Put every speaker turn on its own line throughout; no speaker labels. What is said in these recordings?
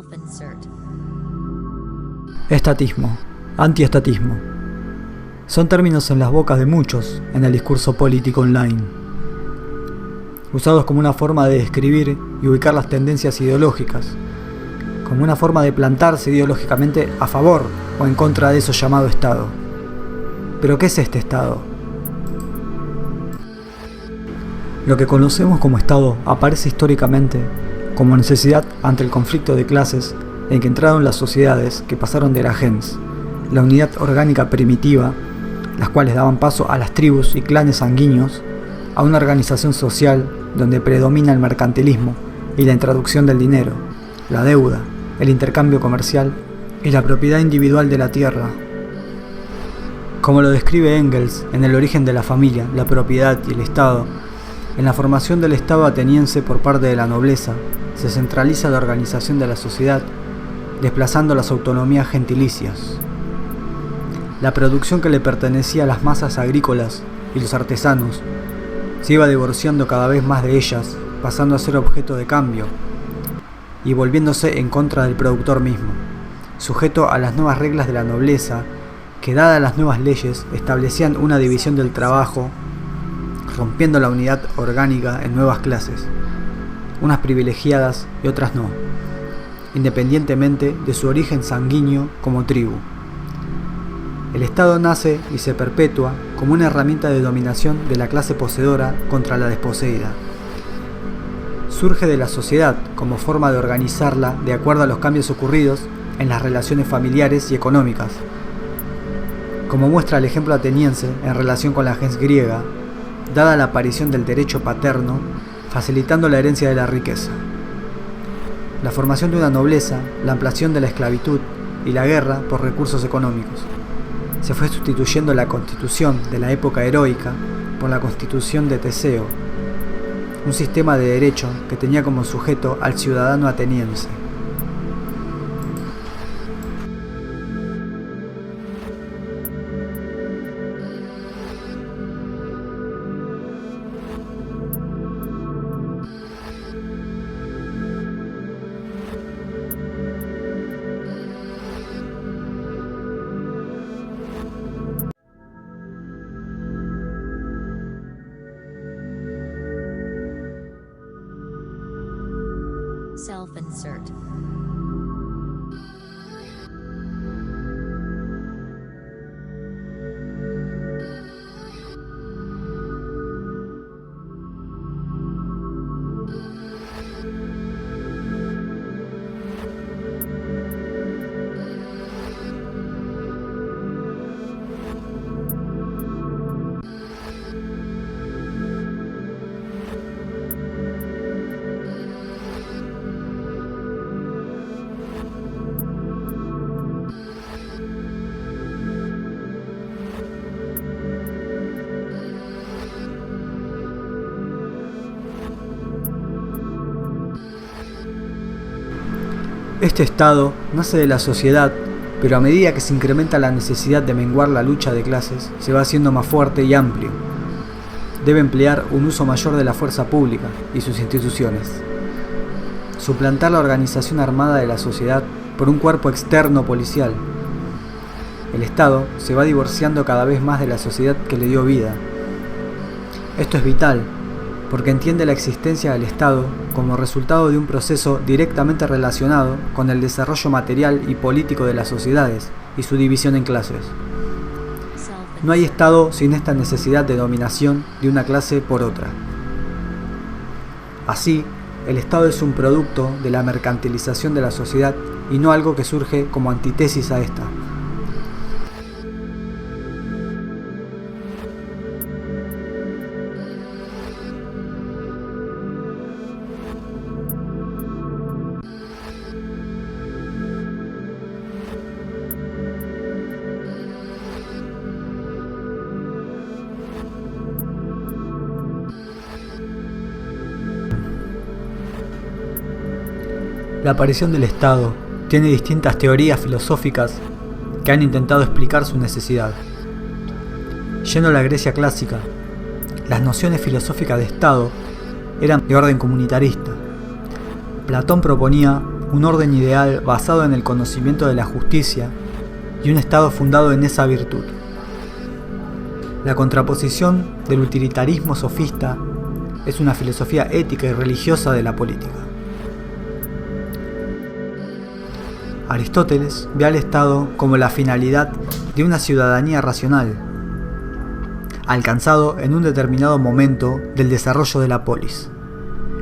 Self-insert.
Estatismo, antiestatismo. Son términos en las bocas de muchos en el discurso político online, usados como una forma de describir y ubicar las tendencias ideológicas, como una forma de plantarse ideológicamente a favor o en contra de eso llamado Estado. ¿Pero qué es este Estado? Lo que conocemos como Estado aparece históricamente como necesidad ante el conflicto de clases en que entraron las sociedades que pasaron de la gens, la unidad orgánica primitiva, las cuales daban paso a las tribus y clanes sanguíneos, a una organización social donde predomina el mercantilismo y la introducción del dinero, la deuda, el intercambio comercial y la propiedad individual de la tierra. Como lo describe Engels en El origen de la familia, la propiedad y el Estado, en la formación del Estado ateniense por parte de la nobleza, se centraliza la organización de la sociedad, desplazando las autonomías gentilicias. La producción que le pertenecía a las masas agrícolas y los artesanos se iba divorciando cada vez más de ellas, pasando a ser objeto de cambio y volviéndose en contra del productor mismo, sujeto a las nuevas reglas de la nobleza que, dadas las nuevas leyes, establecían una división del trabajo, rompiendo la unidad orgánica en nuevas clases, unas privilegiadas y otras no, independientemente de su origen sanguíneo como tribu. El Estado nace y se perpetúa como una herramienta de dominación de la clase poseedora contra la desposeída. Surge de la sociedad como forma de organizarla de acuerdo a los cambios ocurridos en las relaciones familiares y económicas, como muestra el ejemplo ateniense en relación con la gens griega, dada la aparición del derecho paterno, facilitando la herencia de la riqueza. La formación de una nobleza, la ampliación de la esclavitud y la guerra por recursos económicos. Se fue sustituyendo la constitución de la época heroica por la constitución de Teseo, un sistema de derecho que tenía como sujeto al ciudadano ateniense.
Self-insert.
Este Estado nace de la sociedad, pero a medida que se incrementa la necesidad de menguar la lucha de clases, se va haciendo más fuerte y amplio. Debe emplear un uso mayor de la fuerza pública y sus instituciones. Suplantar la organización armada de la sociedad por un cuerpo externo policial. El Estado se va divorciando cada vez más de la sociedad que le dio vida. Esto es vital, porque entiende la existencia del Estado como resultado de un proceso directamente relacionado con el desarrollo material y político de las sociedades y su división en clases. No hay Estado sin esta necesidad de dominación de una clase por otra. Así, el Estado es un producto de la mercantilización de la sociedad y no algo que surge como antítesis a esta. La aparición del Estado tiene distintas teorías filosóficas que han intentado explicar su necesidad. Yendo a la Grecia clásica, las nociones filosóficas de Estado eran de orden comunitarista. Platón proponía un orden ideal basado en el conocimiento de la justicia y un Estado fundado en esa virtud. La contraposición del utilitarismo sofista es una filosofía ética y religiosa de la política. Aristóteles ve al Estado como la finalidad de una ciudadanía racional, alcanzado en un determinado momento del desarrollo de la polis,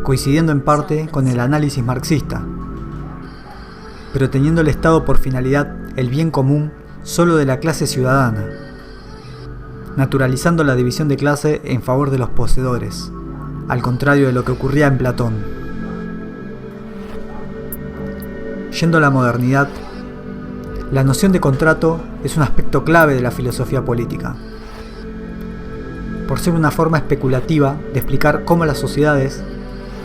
coincidiendo en parte con el análisis marxista, pero teniendo el Estado por finalidad el bien común solo de la clase ciudadana, naturalizando la división de clase en favor de los poseedores, al contrario de lo que ocurría en Platón. Yendo a la modernidad, la noción de contrato es un aspecto clave de la filosofía política, por ser una forma especulativa de explicar cómo las sociedades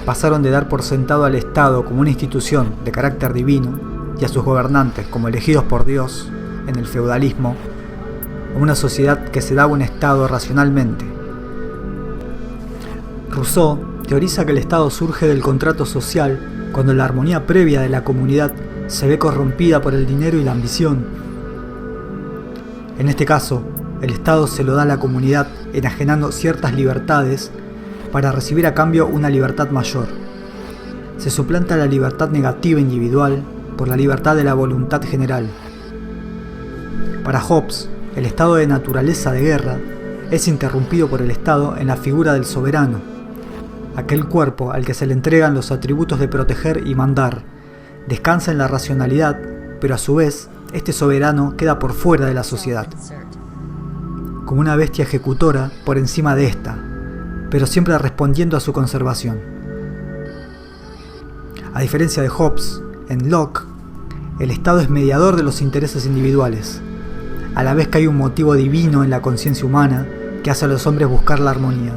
pasaron de dar por sentado al Estado como una institución de carácter divino y a sus gobernantes como elegidos por Dios en el feudalismo, a una sociedad que se daba un Estado racionalmente. Rousseau teoriza que el Estado surge del contrato social cuando la armonía previa de la comunidad se ve corrompida por el dinero y la ambición. En este caso, el Estado se lo da a la comunidad enajenando ciertas libertades para recibir a cambio una libertad mayor. Se suplanta la libertad negativa individual por la libertad de la voluntad general. Para Hobbes, el estado de naturaleza de guerra es interrumpido por el Estado en la figura del soberano, aquel cuerpo al que se le entregan los atributos de proteger y mandar. Descansa en la racionalidad, pero a su vez, este soberano queda por fuera de la sociedad, como una bestia ejecutora por encima de esta, pero siempre respondiendo a su conservación. A diferencia de Hobbes, en Locke, el Estado es mediador de los intereses individuales, a la vez que hay un motivo divino en la conciencia humana que hace a los hombres buscar la armonía.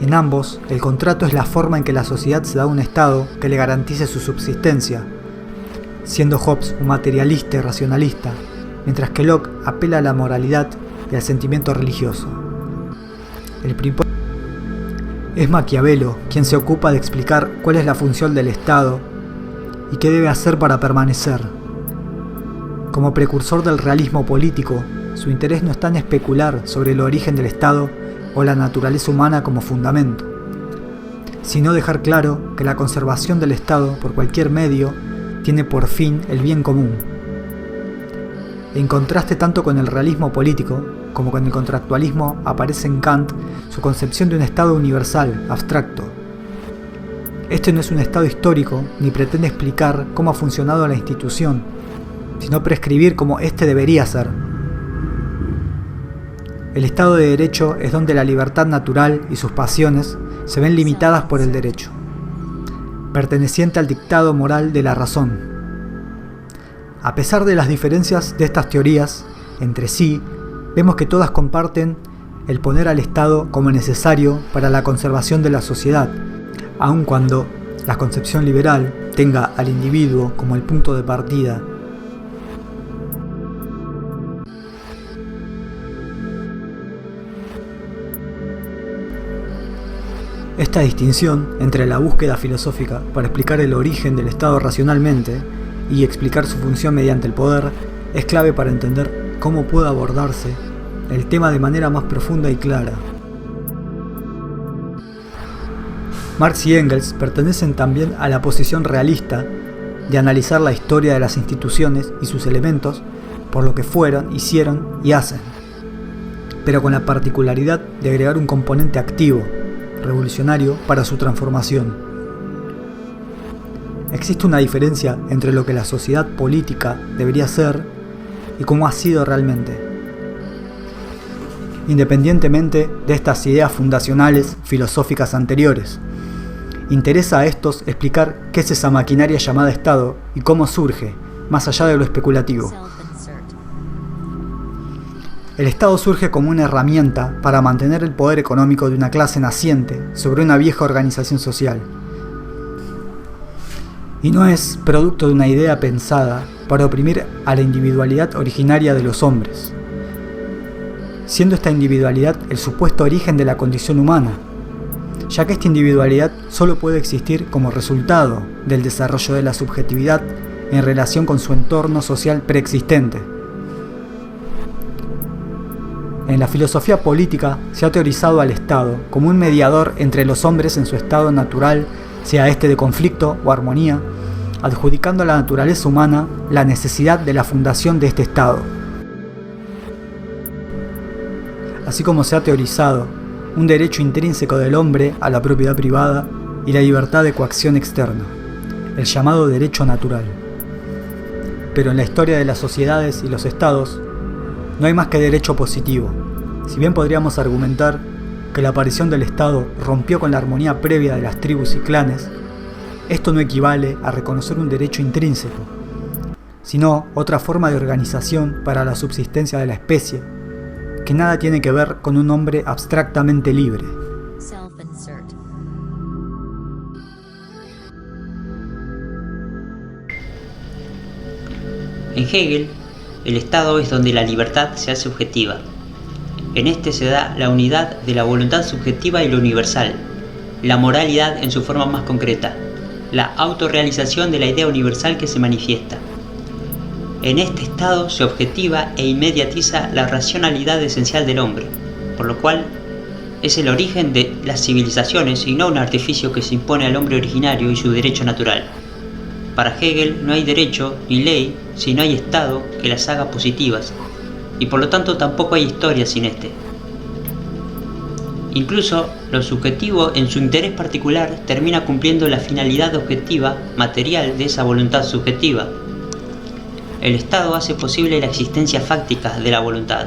En ambos, el contrato es la forma en que la sociedad se da a un Estado que le garantice su subsistencia, siendo Hobbes un materialista y racionalista, mientras que Locke apela a la moralidad y al sentimiento religioso. Es Maquiavelo quien se ocupa de explicar cuál es la función del Estado y qué debe hacer para permanecer. Como precursor del realismo político, su interés no está en especular sobre el origen del Estado o la naturaleza humana como fundamento, sino dejar claro que la conservación del Estado por cualquier medio tiene por fin el bien común. En contraste tanto con el realismo político como con el contractualismo aparece en Kant su concepción de un Estado universal, abstracto. Este no es un Estado histórico ni pretende explicar cómo ha funcionado la institución, sino prescribir cómo éste debería ser. El Estado de Derecho es donde la libertad natural y sus pasiones se ven limitadas por el derecho, perteneciente al dictado moral de la razón. A pesar de las diferencias de estas teorías entre sí, vemos que todas comparten el poner al Estado como necesario para la conservación de la sociedad, aun cuando la concepción liberal tenga al individuo como el punto de partida. Esta distinción entre la búsqueda filosófica para explicar el origen del Estado racionalmente y explicar su función mediante el poder es clave para entender cómo puede abordarse el tema de manera más profunda y clara. Marx y Engels pertenecen también a la posición realista de analizar la historia de las instituciones y sus elementos por lo que fueron, hicieron y hacen, pero con la particularidad de agregar un componente activo, revolucionario para su transformación. Existe una diferencia entre lo que la sociedad política debería ser y cómo ha sido realmente. Independientemente de estas ideas fundacionales filosóficas anteriores, interesa a estos explicar qué es esa maquinaria llamada Estado y cómo surge, más allá de lo especulativo. El Estado surge como una herramienta para mantener el poder económico de una clase naciente sobre una vieja organización social. Y no es producto de una idea pensada para oprimir a la individualidad originaria de los hombres, siendo esta individualidad el supuesto origen de la condición humana, ya que esta individualidad solo puede existir como resultado del desarrollo de la subjetividad en relación con su entorno social preexistente. En la filosofía política se ha teorizado al Estado como un mediador entre los hombres en su estado natural, sea este de conflicto o armonía, adjudicando a la naturaleza humana la necesidad de la fundación de este Estado. Así como se ha teorizado un derecho intrínseco del hombre a la propiedad privada y la libertad de coacción externa, el llamado derecho natural. Pero en la historia de las sociedades y los estados, no hay más que derecho positivo. Si bien podríamos argumentar que la aparición del Estado rompió con la armonía previa de las tribus y clanes, esto no equivale a reconocer un derecho intrínseco, sino otra forma de organización para la subsistencia de la especie, que nada tiene que ver con un hombre abstractamente libre.
En Hegel, el Estado es donde la libertad se hace objetiva. En este se da la unidad de la voluntad subjetiva y lo universal, la moralidad en su forma más concreta, la autorrealización de la idea universal que se manifiesta. En este estado se objetiva e inmediatiza la racionalidad esencial del hombre, por lo cual es el origen de las civilizaciones y no un artificio que se impone al hombre originario y su derecho natural. Para Hegel no hay derecho ni ley si no hay Estado que las haga positivas, y por lo tanto tampoco hay historia sin este. Incluso lo subjetivo en su interés particular termina cumpliendo la finalidad objetiva material de esa voluntad subjetiva. El Estado hace posible la existencia fáctica de la voluntad.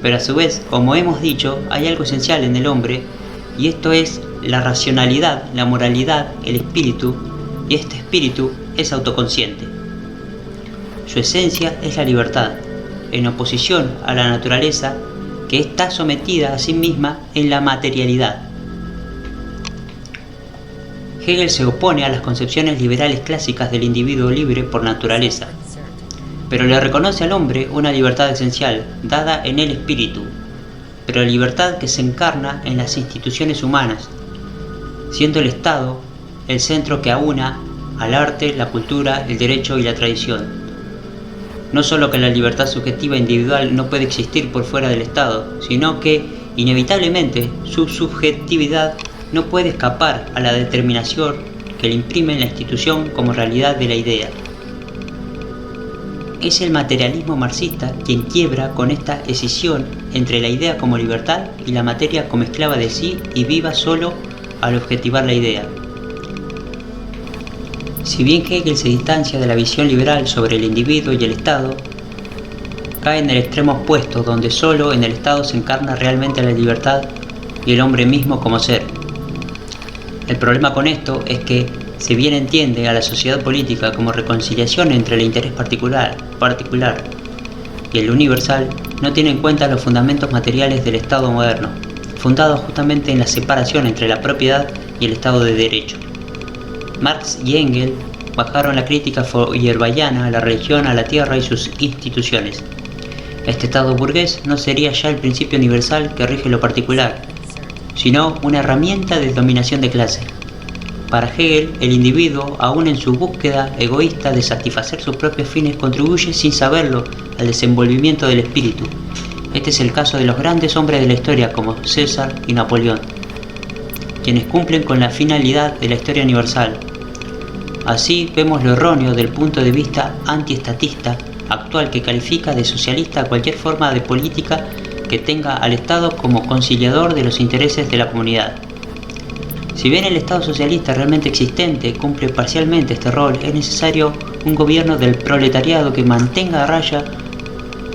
Pero a su vez, como hemos dicho, hay algo esencial en el hombre, y esto es la racionalidad, la moralidad, el espíritu, y este espíritu es autoconsciente. Su esencia es la libertad, en oposición a la naturaleza que está sometida a sí misma en la materialidad. Hegel se opone a las concepciones liberales clásicas del individuo libre por naturaleza, pero le reconoce al hombre una libertad esencial, dada en el espíritu, pero libertad que se encarna en las instituciones humanas, siendo el Estado el centro que aúna al arte, la cultura, el derecho y la tradición. No solo que la libertad subjetiva individual no puede existir por fuera del Estado, sino que, inevitablemente, su subjetividad no puede escapar a la determinación que le imprime la institución como realidad de la idea. Es el materialismo marxista quien quiebra con esta escisión entre la idea como libertad y la materia como esclava de sí y viva solo al objetivar la idea. Si bien Hegel se distancia de la visión liberal sobre el individuo y el Estado, cae en el extremo opuesto donde solo en el Estado se encarna realmente la libertad y el hombre mismo como ser. El problema con esto es que, si bien entiende a la sociedad política como reconciliación entre el interés particular y el universal, no tiene en cuenta los fundamentos materiales del Estado moderno, fundados justamente en la separación entre la propiedad y el Estado de Derecho. Marx y Engels bajaron la crítica feuerbaiana a la religión, a la tierra y sus instituciones. Este Estado burgués no sería ya el principio universal que rige lo particular, sino una herramienta de dominación de clase. Para Hegel, el individuo, aún en su búsqueda egoísta de satisfacer sus propios fines, contribuye sin saberlo al desenvolvimiento del espíritu. Este es el caso de los grandes hombres de la historia como César y Napoleón, quienes cumplen con la finalidad de la historia universal. Así vemos lo erróneo del punto de vista antiestatista actual que califica de socialista cualquier forma de política que tenga al Estado como conciliador de los intereses de la comunidad. Si bien el Estado socialista realmente existente cumple parcialmente este rol, es necesario un gobierno del proletariado que mantenga a raya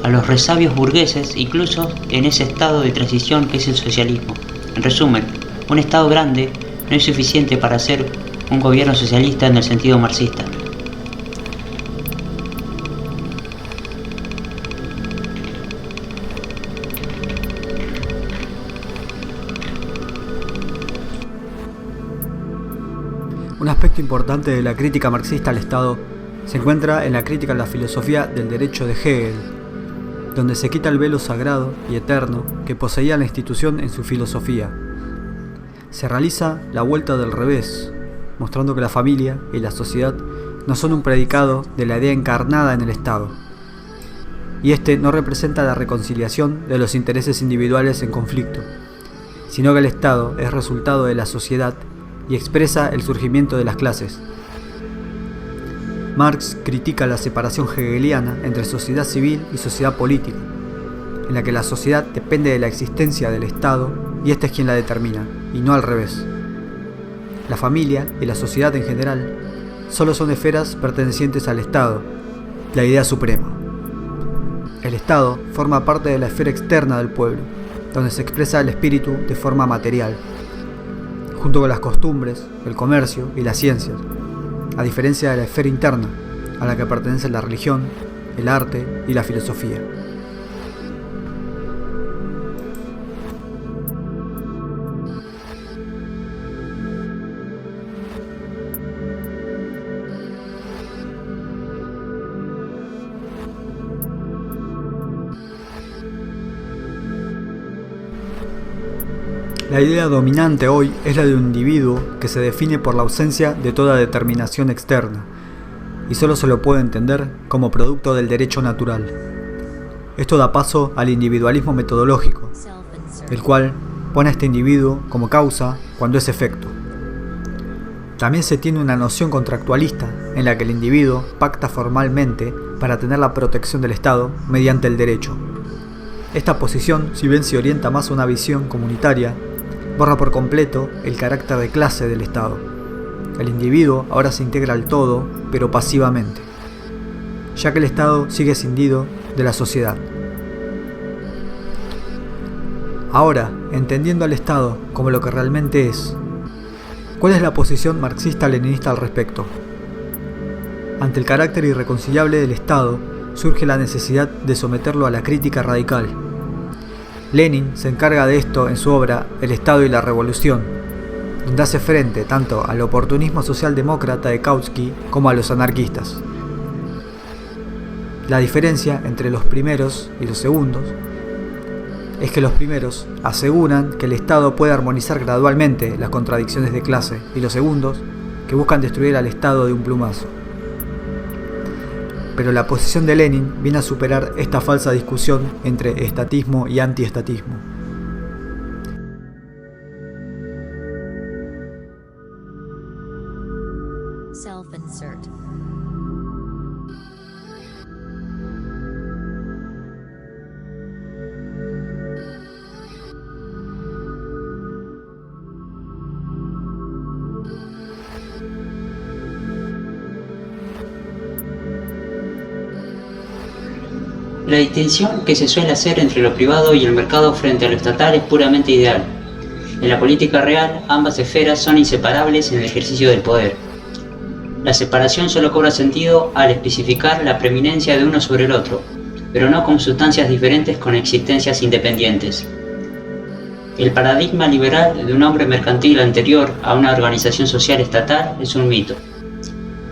a los resabios burgueses, incluso en ese estado de transición que es el socialismo. En resumen, un Estado grande no es suficiente para ser un gobierno socialista en el sentido marxista.
Un aspecto importante de la crítica marxista al Estado se encuentra en la crítica a la filosofía del derecho de Hegel, donde se quita el velo sagrado y eterno que poseía la institución en su filosofía. se realiza la vuelta del revés, mostrando que la familia y la sociedad no son un predicado de la idea encarnada en el Estado, y este no representa la reconciliación de los intereses individuales en conflicto, sino que el Estado es resultado de la sociedad y expresa el surgimiento de las clases. Marx critica la separación hegeliana entre sociedad civil y sociedad política, en la que la sociedad depende de la existencia del Estado y este es quien la determina, y no al revés. La familia y la sociedad en general solo son esferas pertenecientes al Estado, la idea suprema. El Estado forma parte de la esfera externa del pueblo, donde se expresa el espíritu de forma material, junto con las costumbres, el comercio y las ciencias, a diferencia de la esfera interna, a la que pertenecen la religión, el arte y la filosofía. La idea dominante hoy es la de un individuo que se define por la ausencia de toda determinación externa, y solo se lo puede entender como producto del derecho natural. Esto da paso al individualismo metodológico, el cual pone a este individuo como causa cuando es efecto. También se tiene una noción contractualista en la que el individuo pacta formalmente para tener la protección del Estado mediante el derecho. Esta posición, si bien se orienta más a una visión comunitaria, borra por completo el carácter de clase del Estado. El individuo ahora se integra al todo, pero pasivamente, ya que el Estado sigue escindido de la sociedad. Ahora, entendiendo al Estado como lo que realmente es, ¿cuál es la posición marxista-leninista al respecto? Ante el carácter irreconciliable del Estado, surge la necesidad de someterlo a la crítica radical. Lenin se encarga de esto en su obra El Estado y la Revolución, donde hace frente tanto al oportunismo socialdemócrata de Kautsky como a los anarquistas. La diferencia entre los primeros y los segundos es que los primeros aseguran que el Estado puede armonizar gradualmente las contradicciones de clase y los segundos que buscan destruir al Estado de un plumazo. Pero la posición de Lenin viene a superar esta falsa discusión entre estatismo y antiestatismo.
Self-insert.
La distinción que se suele hacer entre lo privado y el mercado frente a lo estatal es puramente ideal. En la política real, ambas esferas son inseparables en el ejercicio del poder. La separación solo cobra sentido al especificar la preeminencia de uno sobre el otro, pero no como sustancias diferentes con existencias independientes. El paradigma liberal de un hombre mercantil anterior a una organización social estatal es un mito.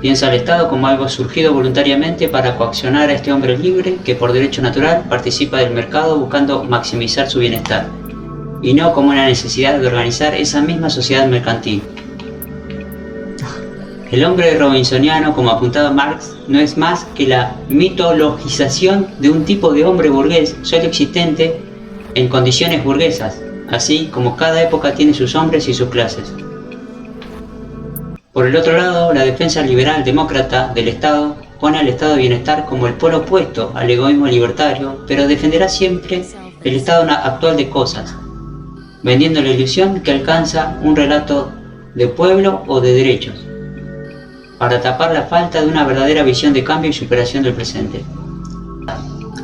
Piensa al Estado como algo surgido voluntariamente para coaccionar a este hombre libre que por derecho natural participa del mercado buscando maximizar su bienestar, y no como una necesidad de organizar esa misma sociedad mercantil. El hombre robinsoniano, como apuntaba Marx, no es más que la mitologización de un tipo de hombre burgués solo existente en condiciones burguesas, así como cada época tiene sus hombres y sus clases. Por el otro lado, la defensa liberal demócrata del Estado pone al estado de bienestar como el polo opuesto al egoísmo libertario, pero defenderá siempre el estado actual de cosas, vendiendo la ilusión que alcanza un relato de pueblo o de derechos, para tapar la falta de una verdadera visión de cambio y superación del presente.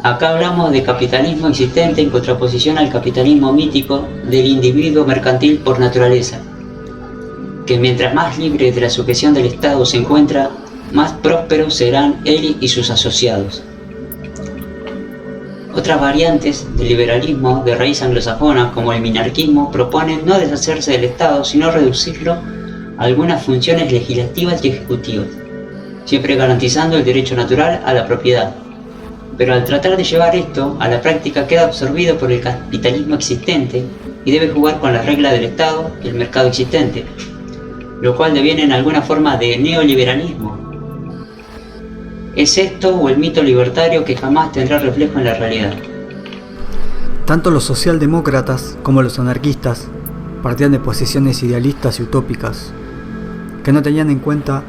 Acá hablamos de capitalismo existente en contraposición al capitalismo mítico del individuo mercantil por naturaleza, que mientras más libre de la sujeción del Estado se encuentra, más prósperos serán él y sus asociados. Otras variantes del liberalismo de raíz anglosajona, como el minarquismo, proponen no deshacerse del Estado, sino reducirlo a algunas funciones legislativas y ejecutivas, siempre garantizando el derecho natural a la propiedad. Pero al tratar de llevar esto a la práctica queda absorbido por el capitalismo existente y debe jugar con las reglas del Estado y el mercado existente, lo cual deviene en alguna forma de neoliberalismo. ¿Es esto o el mito libertario que jamás tendrá reflejo en la realidad?
Tanto los socialdemócratas como los anarquistas partían de posiciones idealistas y utópicas, que no tenían en cuenta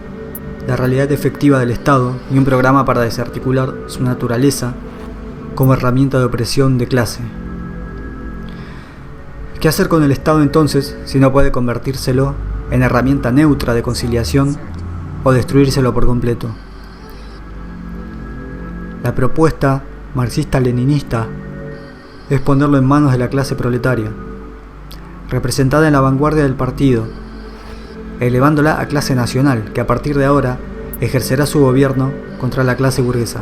la realidad efectiva del Estado ni un programa para desarticular su naturaleza como herramienta de opresión de clase. ¿Qué hacer con el Estado entonces si no puede convertírselo en herramienta neutra de conciliación o destruírselo por completo? La propuesta marxista-leninista es ponerlo en manos de la clase proletaria, representada en la vanguardia del partido, elevándola a clase nacional, que a partir de ahora ejercerá su gobierno contra la clase burguesa.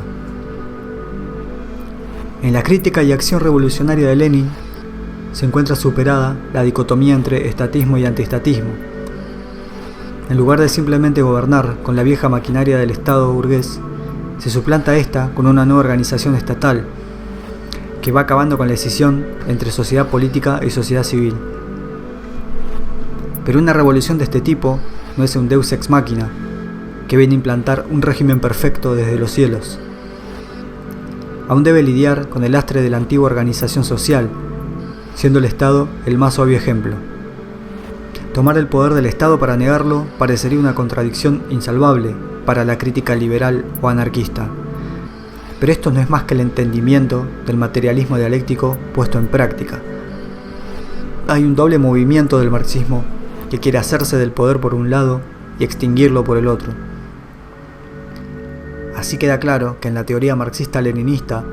En la crítica y acción revolucionaria de Lenin se encuentra superada la dicotomía entre estatismo y antiestatismo. En lugar de simplemente gobernar con la vieja maquinaria del Estado burgués, se suplanta esta con una nueva organización estatal que va acabando con la escisión entre sociedad política y sociedad civil. Pero una revolución de este tipo no es un deus ex machina que viene a implantar un régimen perfecto desde los cielos. Aún debe lidiar con el lastre de la antigua organización social, siendo el Estado el más obvio ejemplo. Tomar el poder del Estado para negarlo parecería una contradicción insalvable para la crítica liberal o anarquista. Pero esto no es más que el entendimiento del materialismo dialéctico puesto en práctica. Hay un doble movimiento del marxismo que quiere hacerse del poder por un lado y extinguirlo por el otro. Así queda claro que en la teoría marxista-leninista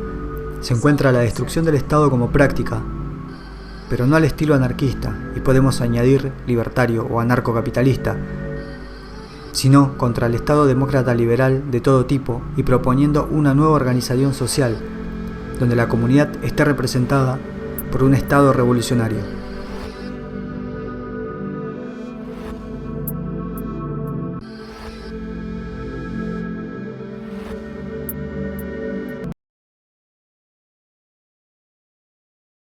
se encuentra la destrucción del Estado como práctica, pero no al estilo anarquista, y podemos añadir libertario o anarcocapitalista, sino contra el Estado demócrata liberal de todo tipo y proponiendo una nueva organización social, donde la comunidad esté representada por un Estado revolucionario.